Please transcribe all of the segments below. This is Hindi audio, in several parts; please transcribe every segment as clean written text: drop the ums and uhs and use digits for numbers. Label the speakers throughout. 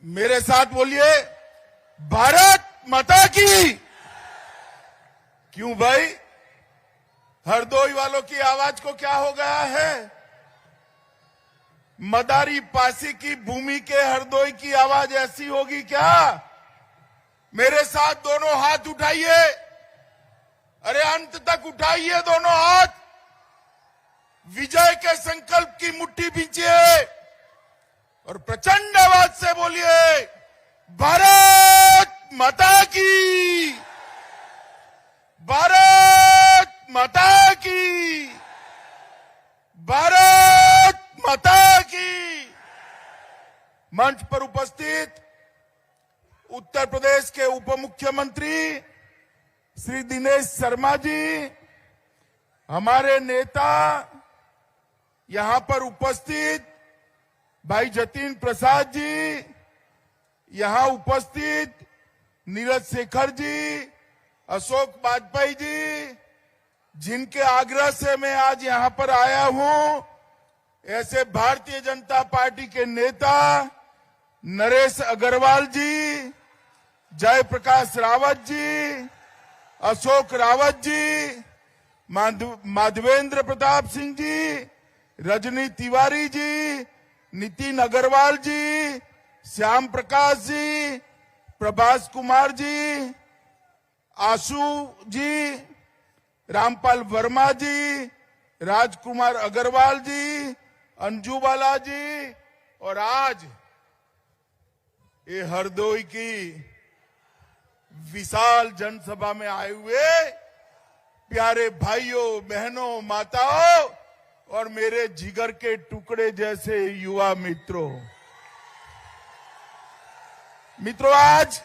Speaker 1: मेरे साथ बोलिए, भारत माता की। क्यों भाई, हरदोई वालों की आवाज को क्या हो गया है? मदारी पासी की भूमि के हरदोई की आवाज ऐसी होगी क्या? मेरे साथ दोनों हाथ उठाइए, अरे अंत तक उठाइए दोनों हाथ, विजय के संकल्प की मुट्ठी भींचिए और प्रचंड आवाज से बोलिए, भारत माता की, भारत माता की, भारत माता की। मंच पर उपस्थित उत्तर प्रदेश के उप मुख्यमंत्री श्री दिनेश शर्मा जी, हमारे नेता यहां पर उपस्थित भाई जतिन प्रसाद जी, यहां उपस्थित नीरज शेखर जी, अशोक वाजपेयी जी, जिनके आग्रह से मैं आज यहां पर आया हूं, ऐसे भारतीय जनता पार्टी के नेता नरेश अग्रवाल जी, जयप्रकाश रावत जी, अशोक रावत जी, माधवेंद्र प्रताप सिंह जी, रजनी तिवारी जी, नितिन अग्रवाल जी, श्याम प्रकाश जी, प्रभास कुमार जी, आशु जी, रामपाल वर्मा जी, राजकुमार अग्रवाल जी, अंजू बाला जी, और आज ये हरदोई की विशाल जनसभा में आए हुए प्यारे भाइयों बहनों माताओं और मेरे जिगर के टुकड़े जैसे युवा मित्रों, आज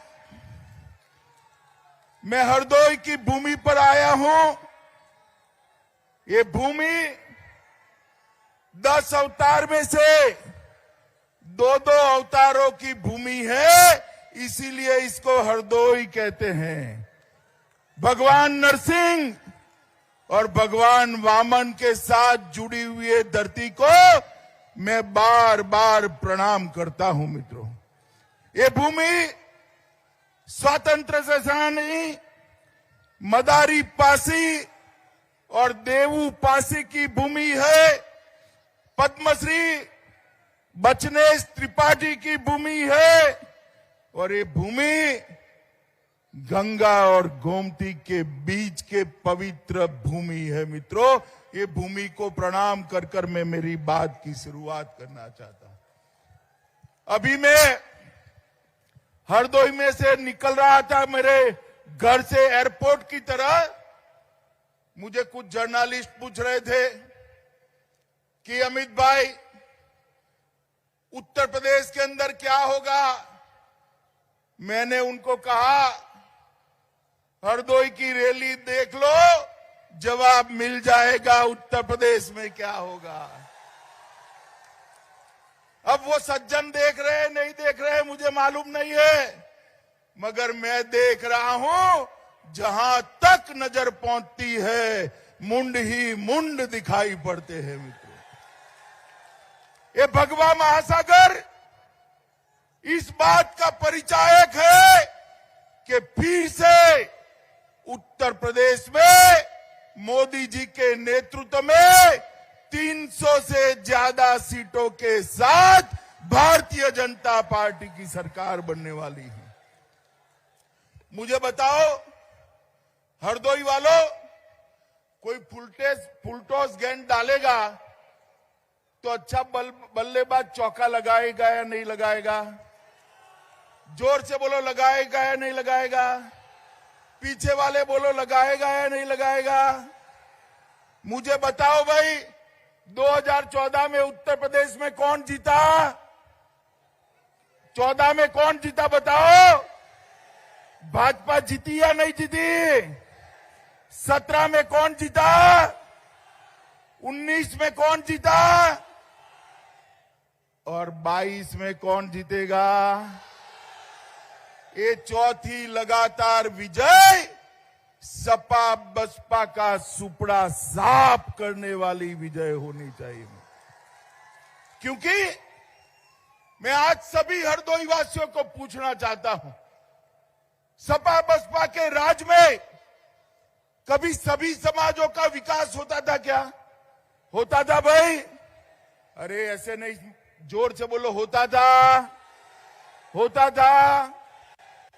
Speaker 1: मैं हरदोई की भूमि पर आया हूं। ये भूमि 10 अवतार में से 2-2 अवतारों की भूमि है, इसीलिए इसको हरदोई कहते हैं। भगवान नरसिंह और भगवान वामन के साथ जुड़ी हुई धरती को मैं बार बार प्रणाम करता हूं मित्रों। ये भूमि स्वतंत्र सेनानी मदारी पासी और देवू पासी की भूमि है। पद्मश्री बचनेश त्रिपाठी की भूमि है और ये भूमि गंगा और गोमती के बीच के पवित्र भूमि है मित्रों। ये भूमि को प्रणाम कर कर मैं मेरी बात की शुरुआत करना चाहता हूं। अभी मैं हरदोई में से निकल रहा था मेरे घर से एयरपोर्ट की तरह, मुझे कुछ जर्नलिस्ट पूछ रहे थे कि अमित भाई उत्तर प्रदेश के अंदर क्या होगा। मैंने उनको कहा हरदोई की रैली देख लो, जवाब मिल जाएगा उत्तर प्रदेश में क्या होगा। अब वो सज्जन देख रहे हैं नहीं देख रहे हैं मुझे मालूम नहीं है, मगर मैं देख रहा हूं जहां तक नजर पहुंचती है मुंड ही मुंड दिखाई पड़ते हैं मित्रों। ये भगवा महासागर इस बात का परिचायक है कि फिर से उत्तर प्रदेश में मोदी जी के नेतृत्व में 300 से ज्यादा सीटों के साथ भारतीय जनता पार्टी की सरकार बनने वाली है। मुझे बताओ हरदोई वालों, कोई फुलटॉस गेंद डालेगा तो अच्छा बल्लेबाज चौका लगाएगा या नहीं लगाएगा? जोर से बोलो, लगाएगा या नहीं लगाएगा? पीछे वाले बोलो, लगाएगा या नहीं लगाएगा? मुझे बताओ भाई, 2014 में उत्तर प्रदेश में कौन जीता? 14 में कौन जीता बताओ? भाजपा जीती या नहीं जीती? 17 में कौन जीता? 19 में कौन जीता? और 22 में कौन जीतेगा? ये चौथी लगातार विजय सपा बसपा का सुपड़ा साफ करने वाली विजय होनी चाहिए, क्योंकि मैं आज सभी हरदोई वासियों को पूछना चाहता हूं, सपा बसपा के राज में कभी सभी समाजों का विकास होता था क्या? होता था भाई? अरे ऐसे नहीं, जोर से बोलो, होता था? होता था?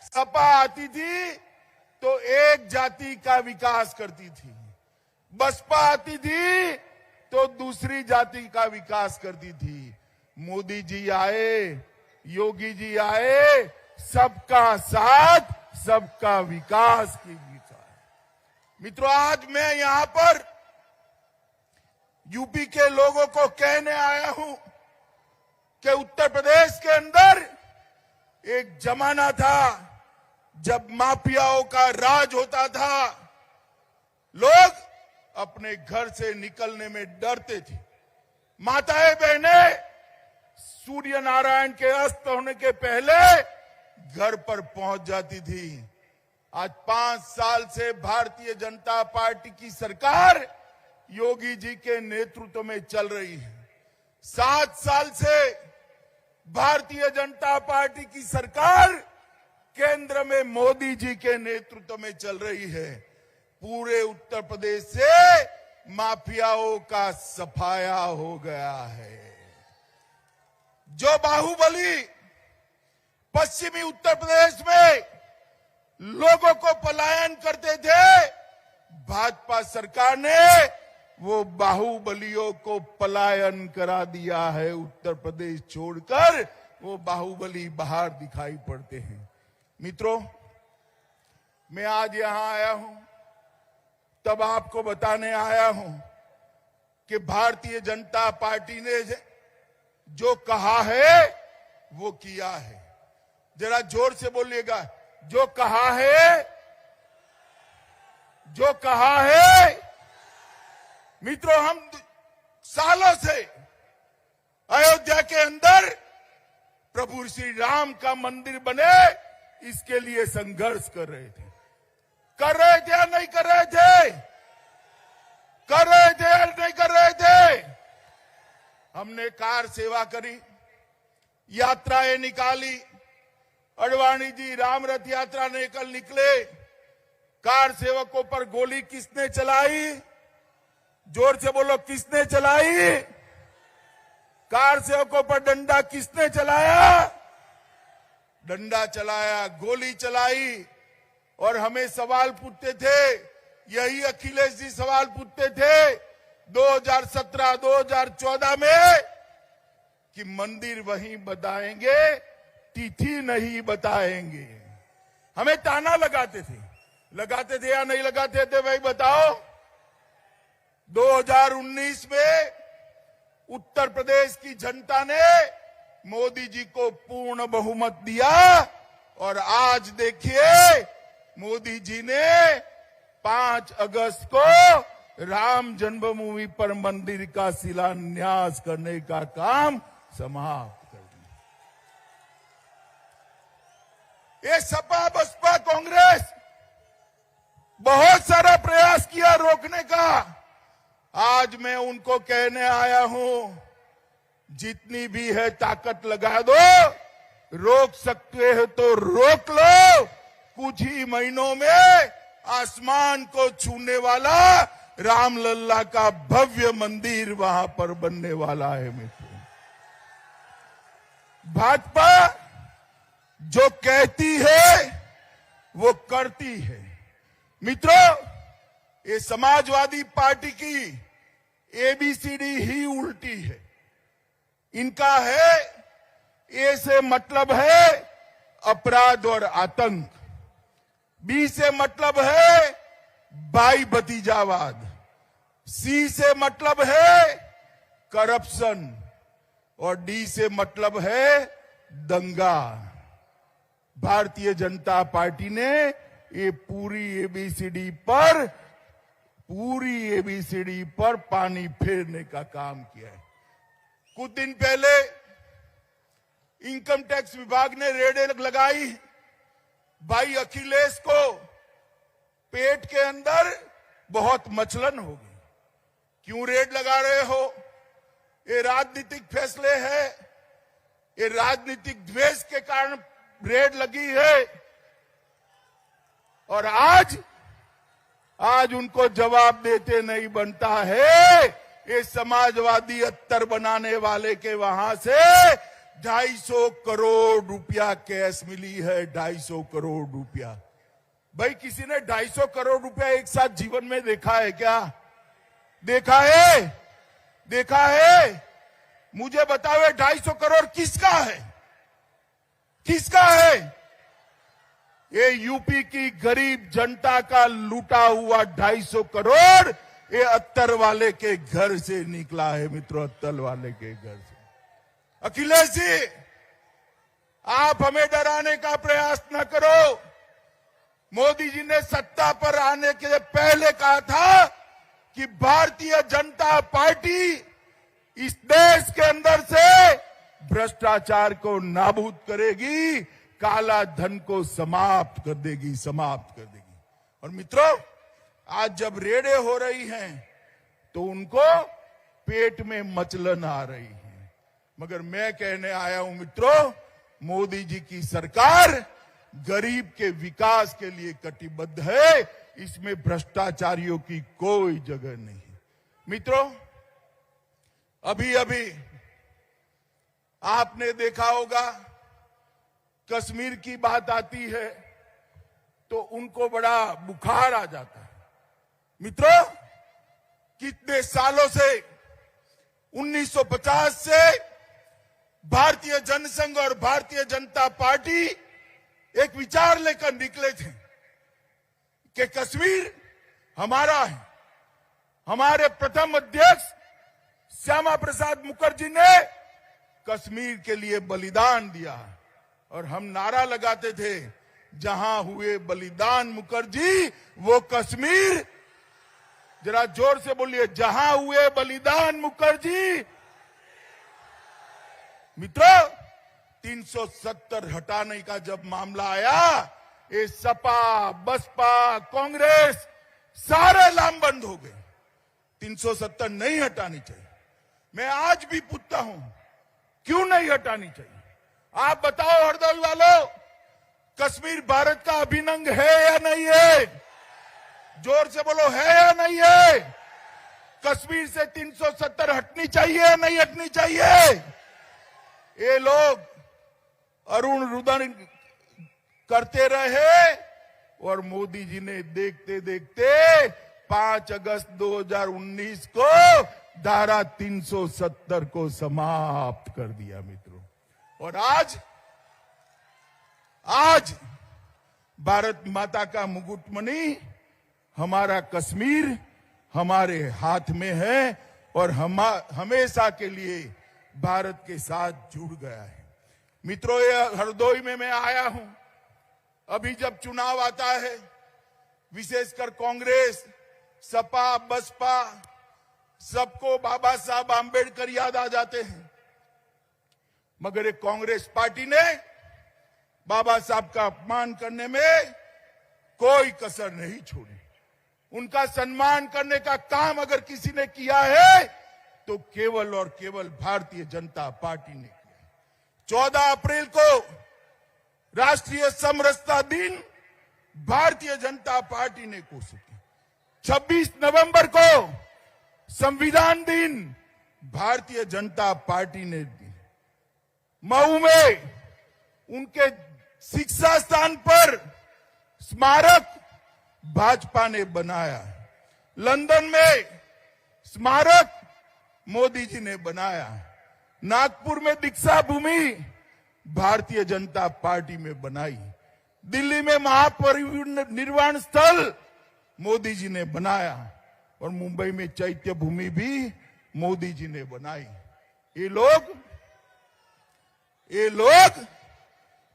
Speaker 1: सपा आती थी तो एक जाति का विकास करती थी, बसपा आती थी तो दूसरी जाति का विकास करती थी। मोदी जी आए, योगी जी आए, सबका साथ सबका विकास की गीता है। मित्रों, आज मैं यहां पर यूपी के लोगों को कहने आया हूं कि उत्तर प्रदेश के अंदर एक जमाना था जब माफियाओं का राज होता था। लोग अपने घर से निकलने में डरते थे। माताएं बहनें सूर्य नारायण के अस्त होने के पहले घर पर पहुंच जाती थी। आज 5 साल से भारतीय जनता पार्टी की सरकार योगी जी के नेतृत्व में चल रही है। 7 साल से भारतीय जनता पार्टी की सरकार केंद्र में मोदी जी के नेतृत्व में चल रही है। पूरे उत्तर प्रदेश से माफियाओं का सफाया हो गया है। जो बाहुबली पश्चिमी उत्तर प्रदेश में लोगों को पलायन करते थे, भाजपा सरकार ने वो बाहुबलियों को पलायन करा दिया है। उत्तर प्रदेश छोड़कर वो बाहुबली बाहर दिखाई पड़ते हैं। मित्रों, मैं आज यहां आया हूं तब आपको बताने आया हूं कि भारतीय जनता पार्टी ने जो कहा है वो किया है। जरा जोर से बोलिएगा, जो कहा है, जो कहा है। मित्रों, हम सालों से अयोध्या के अंदर प्रभु श्री राम का मंदिर बने, इसके लिए संघर्ष कर रहे थे। कर रहे थे या नहीं कर रहे थे? कर रहे थे या नहीं कर रहे थे? हमने कार सेवा करी, यात्राएं निकाली। अडवाणी जी राम रथ यात्रा निकले। कार सेवकों पर गोली किसने चलाई? जोर से बोलो, किसने चलाई? कार सेवकों पर डंडा किसने चलाया? डंडा चलाया, गोली चलाई। और हमें सवाल पूछते थे, यही अखिलेश जी सवाल पूछते थे 2017, 2014 में कि मंदिर वहीं बताएंगे, तिथि नहीं बताएंगे। हमें ताना लगाते थे या नहीं लगाते थे भाई बताओ? 2019 में उत्तर प्रदेश की जनता ने मोदी जी को पूर्ण बहुमत दिया और आज देखिए मोदी जी ने 5 अगस्त को राम जन्मभूमि पर मंदिर का शिलान्यास करने का काम समाप्त कर दिया। ये सपा बसपा कांग्रेस बहुत सारा प्रयास किया रोकने का। आज मैं उनको कहने आया हूं, जितनी भी है ताकत लगा दो, रोक सकते हो तो रोक लो। कुछ ही महीनों में आसमान को छूने वाला रामलल्ला का भव्य मंदिर वहां पर बनने वाला है। मित्रों, भाजपा जो कहती है वो करती है। मित्रों, ये समाजवादी पार्टी की एबीसीडी ही उल्टी है। इनका है, ए से मतलब है अपराध और आतंक, बी से मतलब है भाई भतीजावाद, सी से मतलब है करप्शन और डी से मतलब है दंगा। भारतीय जनता पार्टी ने ये पूरी एबीसीडी पर पानी फेरने का काम किया है। कुछ दिन पहले इनकम टैक्स विभाग ने रेड लगाई। भाई अखिलेश को पेट के अंदर बहुत मचलन हो गई। क्यों रेड लगा रहे हो? ये राजनीतिक फैसले हैं। ये राजनीतिक द्वेष के कारण रेड लगी है और आज उनको जवाब देते नहीं बनता है। ये समाजवादी अत्तर बनाने वाले के वहां से 250 करोड़ रुपया कैश मिली है। 250 करोड़ रुपया। भाई किसी ने 250 करोड़ रुपया एक साथ जीवन में देखा है क्या? देखा है? देखा है? मुझे बताओ 250 करोड़ किसका है? किसका है? ये यूपी की गरीब जनता का लूटा हुआ 250 करोड़ ये अत्तर वाले के घर से निकला है मित्रों, अत्तर वाले के घर से। अखिलेश जी, आप हमें डराने का प्रयास न करो। मोदी जी ने सत्ता पर आने के पहले कहा था कि भारतीय जनता पार्टी इस देश के अंदर से भ्रष्टाचार को नाबूद करेगी, काला धन को समाप्त कर देगी, समाप्त कर देगी। और मित्रों, आज जब रेडें हो रही हैं तो उनको पेट में मचलन आ रही है। मगर मैं कहने आया हूं मित्रों, मोदी जी की सरकार गरीब के विकास के लिए कटिबद्ध है। इसमें भ्रष्टाचारियों की कोई जगह नहीं है। मित्रों, अभी आपने देखा होगा कश्मीर की बात आती है तो उनको बड़ा बुखार आ जाता है। मित्रों, कितने सालों से 1950 से भारतीय जनसंघ और भारतीय जनता पार्टी एक विचार लेकर निकले थे कि कश्मीर हमारा है। हमारे प्रथम अध्यक्ष श्यामा प्रसाद मुखर्जी ने कश्मीर के लिए बलिदान दिया और हम नारा लगाते थे, जहां हुए बलिदान मुखर्जी वो कश्मीर। जरा जोर से बोलिए, जहां हुए बलिदान मुखर्जी। मित्रों, 370 हटाने का जब मामला आया, ये सपा, बसपा, कांग्रेस सारे लामबंद हो गए। 370 नहीं हटानी चाहिए। मैं आज भी पूछता हूं, क्यों नहीं हटानी चाहिए? आप बताओ हरदोई वालों, कश्मीर भारत का अभिन्न अंग है या नहीं है? जोर से बोलो, है या नहीं है? कश्मीर से 370 हटनी चाहिए या नहीं हटनी चाहिए? ये लोग अरुण रुदन करते रहे और मोदी जी ने देखते देखते 5 अगस्त 2019 को धारा 370 को समाप्त कर दिया मित्रों। और आज भारत माता का मुकुटमणि हमारा कश्मीर हमारे हाथ में है और हमेशा के लिए भारत के साथ जुड़ गया है। मित्रों, ये हरदोई में मैं आया हूं। अभी जब चुनाव आता है, विशेषकर कांग्रेस, सपा, बसपा, सबको बाबा साहब आंबेडकर याद आ जाते हैं। मगर एक कांग्रेस पार्टी ने बाबा साहब का अपमान करने में कोई कसर नहीं छोड़ी। उनका सम्मान करने का काम अगर किसी ने किया है तो केवल और केवल भारतीय जनता पार्टी ने किया। 14 अप्रैल को राष्ट्रीय समरसता दिन भारतीय जनता पार्टी ने घोषित किया। 26 नवंबर को संविधान दिन भारतीय जनता पार्टी ने दी। मऊ में उनके शिक्षा स्थान पर स्मारक भाजपा ने बनाया। लंदन में स्मारक मोदी जी ने बनाया। नागपुर में दीक्षा भूमि भारतीय जनता पार्टी में बनाई। दिल्ली में महापरिनिर्वाण स्थल मोदी जी ने बनाया और मुंबई में चैत्य भूमि भी मोदी जी ने बनाई। ये लोग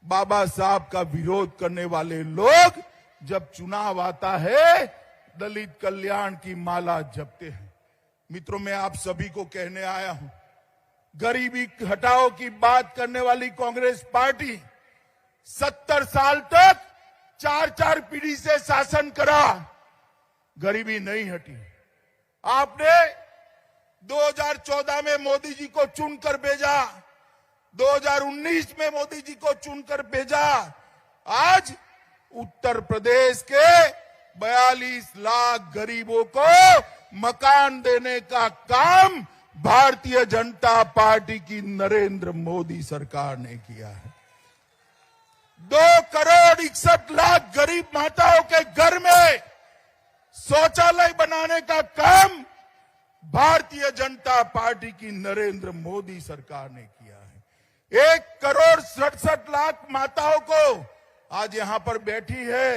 Speaker 1: बाबा साहब का विरोध करने वाले लोग जब चुनाव आता है दलित कल्याण की माला जपते हैं। मित्रों, मैं आप सभी को कहने आया हूं, गरीबी हटाओ की बात करने वाली कांग्रेस पार्टी 70 साल तक 4 पीढ़ी से शासन करा, गरीबी नहीं हटी। आपने 2014 में मोदी जी को चुनकर भेजा, 2019 में मोदी जी को चुनकर भेजा। आज उत्तर प्रदेश के 42 लाख गरीबों को मकान देने का काम भारतीय जनता पार्टी की नरेंद्र मोदी सरकार ने किया है। 2 करोड़ 61 लाख गरीब माताओं के घर में शौचालय बनाने का काम भारतीय जनता पार्टी की नरेंद्र मोदी सरकार ने किया है। 1 करोड़ 67 लाख माताओं को आज यहां पर बैठी है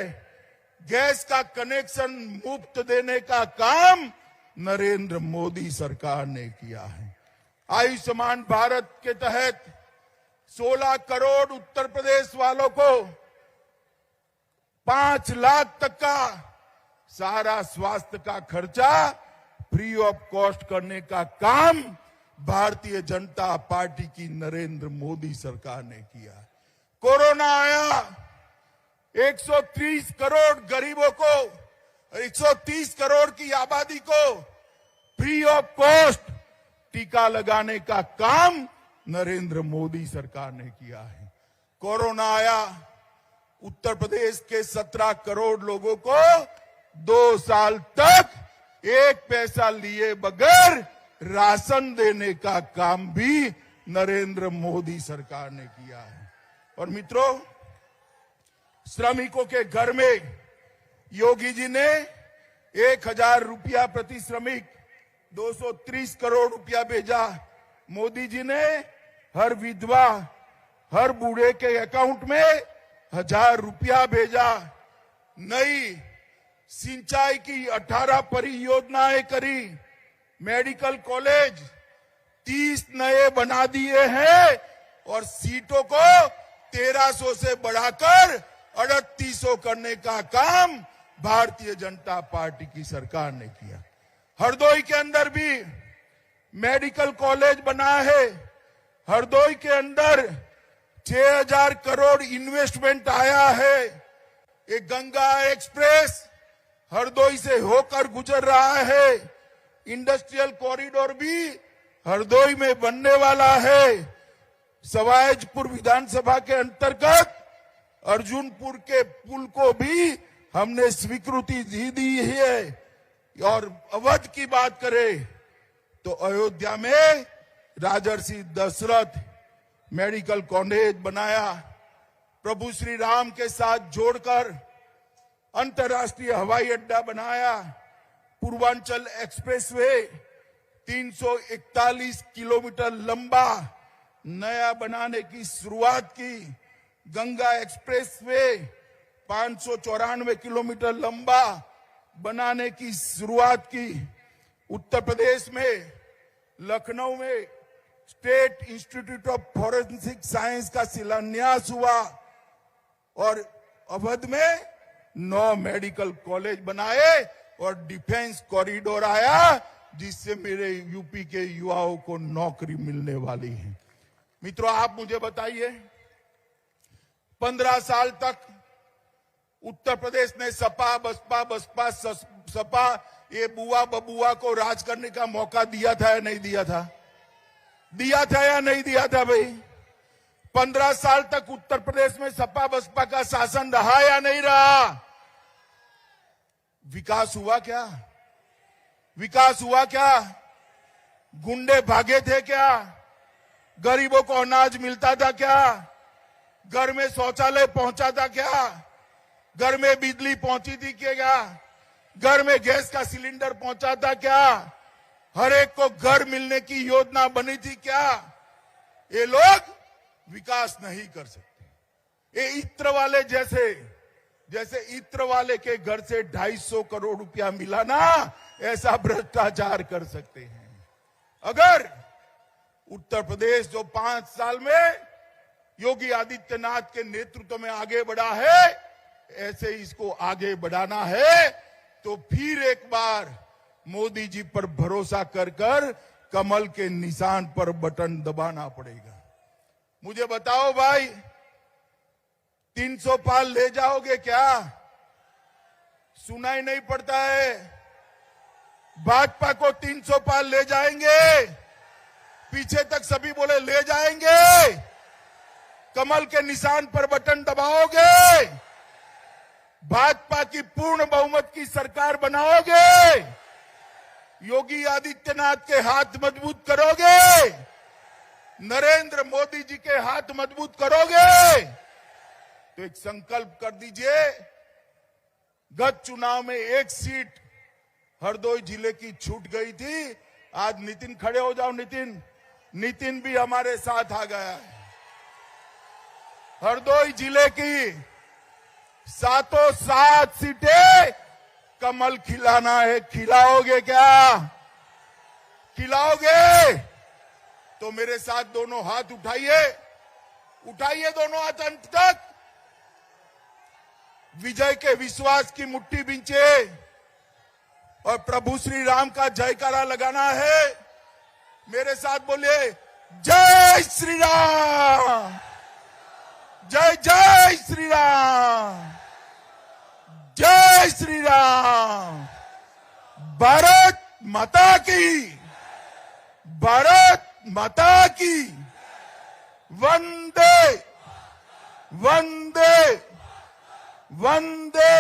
Speaker 1: गैस का कनेक्शन मुफ्त देने का काम नरेंद्र मोदी सरकार ने किया है। आयुष्मान भारत के तहत 16 करोड़ उत्तर प्रदेश वालों को 5 लाख तक का सारा स्वास्थ्य का खर्चा फ्री ऑफ कॉस्ट करने का काम भारतीय जनता पार्टी की नरेंद्र मोदी सरकार ने किया। कोरोना आया, 130 करोड़ गरीबों को, 130 करोड़ की आबादी को फ्री ऑफ कॉस्ट टीका लगाने का काम नरेंद्र मोदी सरकार ने किया है। कोरोना आया, उत्तर प्रदेश के 17 करोड़ लोगों को 2 साल तक 1 पैसा लिए बगैर राशन देने का काम भी नरेंद्र मोदी सरकार ने किया है। और मित्रों, श्रमिकों के घर में योगी जी ने 1000 रुपया प्रति श्रमिक 230 करोड़ रुपया भेजा। मोदी जी ने हर विधवा, हर बूढ़े के अकाउंट में 1000 रुपया भेजा। नई सिंचाई की 18 परियोजनाएं करी। मेडिकल कॉलेज 30 नए बना दिए हैं और सीटों को 1300 से बढ़ाकर 3800 करने का काम भारतीय जनता पार्टी की सरकार ने किया। हरदोई के अंदर भी मेडिकल कॉलेज बना है। हरदोई के अंदर 6000 करोड़ इन्वेस्टमेंट आया है। एक गंगा एक्सप्रेस हरदोई से होकर गुजर रहा है। इंडस्ट्रियल कॉरिडोर भी हरदोई में बनने वाला है। सवाईजपुर विधानसभा के अंतर्गत अर्जुनपुर के पुल को भी हमने स्वीकृति दी है। और अवध की बात करें तो अयोध्या में राजर्षि दशरथ मेडिकल कॉलेज बनाया। प्रभु श्री राम के साथ जोड़कर अंतर्राष्ट्रीय हवाई अड्डा बनाया। पूर्वांचल एक्सप्रेसवे 341 किलोमीटर लंबा नया बनाने की शुरुआत की। गंगा एक्सप्रेसवे 594 किलोमीटर लंबा बनाने की शुरुआत की। उत्तर प्रदेश में लखनऊ में state institute of forensic science का शिलान्यास हुआ और अवध में 9 मेडिकल कॉलेज बनाए और डिफेंस कॉरिडोर आया जिससे मेरे यूपी के युवाओं को नौकरी मिलने वाली है। मित्रों, आप मुझे बताइए, 15 साल तक उत्तर प्रदेश ने सपा बसपा सपा ये बुआ बबुआ को राज करने का मौका दिया था या नहीं दिया था? दिया था या नहीं दिया था भाई? 15 साल तक उत्तर प्रदेश में सपा बसपा का शासन रहा या नहीं रहा? विकास हुआ क्या? विकास हुआ क्या? गुंडे भागे थे क्या? गरीबों को अनाज मिलता था क्या? घर में शौचालय पहुंचा था क्या? घर में बिजली पहुंची थी क्या? घर में गैस का सिलेंडर पहुंचा था क्या? हर एक को घर मिलने की योजना बनी थी क्या? ये लोग विकास नहीं कर सकते। ये इत्र वाले जैसे इत्र वाले के घर से 250 करोड़ रुपया मिला ना, ऐसा भ्रष्टाचार कर सकते हैं। अगर उत्तर प्रदेश जो 5 साल में योगी आदित्यनाथ के नेतृत्व में आगे बढ़ा है, ऐसे इसको आगे बढ़ाना है तो फिर एक बार मोदी जी पर भरोसा कर कमल के निशान पर बटन दबाना पड़ेगा। मुझे बताओ भाई, 300 पार ले जाओगे क्या? सुनाई नहीं पड़ता है। भाजपा को 300 पार ले जाएंगे, पीछे तक सभी बोले ले जाएंगे, कमल के निशान पर बटन दबाओगे, भाजपा की पूर्ण बहुमत की सरकार बनाओगे, योगी आदित्यनाथ के हाथ मजबूत करोगे, नरेंद्र मोदी जी के हाथ मजबूत करोगे, तो एक संकल्प कर दीजिए। गत चुनाव में एक सीट हरदोई जिले की छूट गई थी। आज नितिन खड़े हो जाओ, नितिन भी हमारे साथ आ गया है। हरदोई जिले की 7 सीटें कमल खिलाना है। खिलाओगे क्या? खिलाओगे तो मेरे साथ दोनों हाथ उठाइए दोनों हाथ अंत तक। विजय के विश्वास की मुट्ठी बींचे और प्रभु श्री राम का जयकारा लगाना है। मेरे साथ बोलिए, जय श्री राम, जय जय श्री राम, जय श्री राम। भारत माता की, भारत माता की। वंदे वंदे वंदे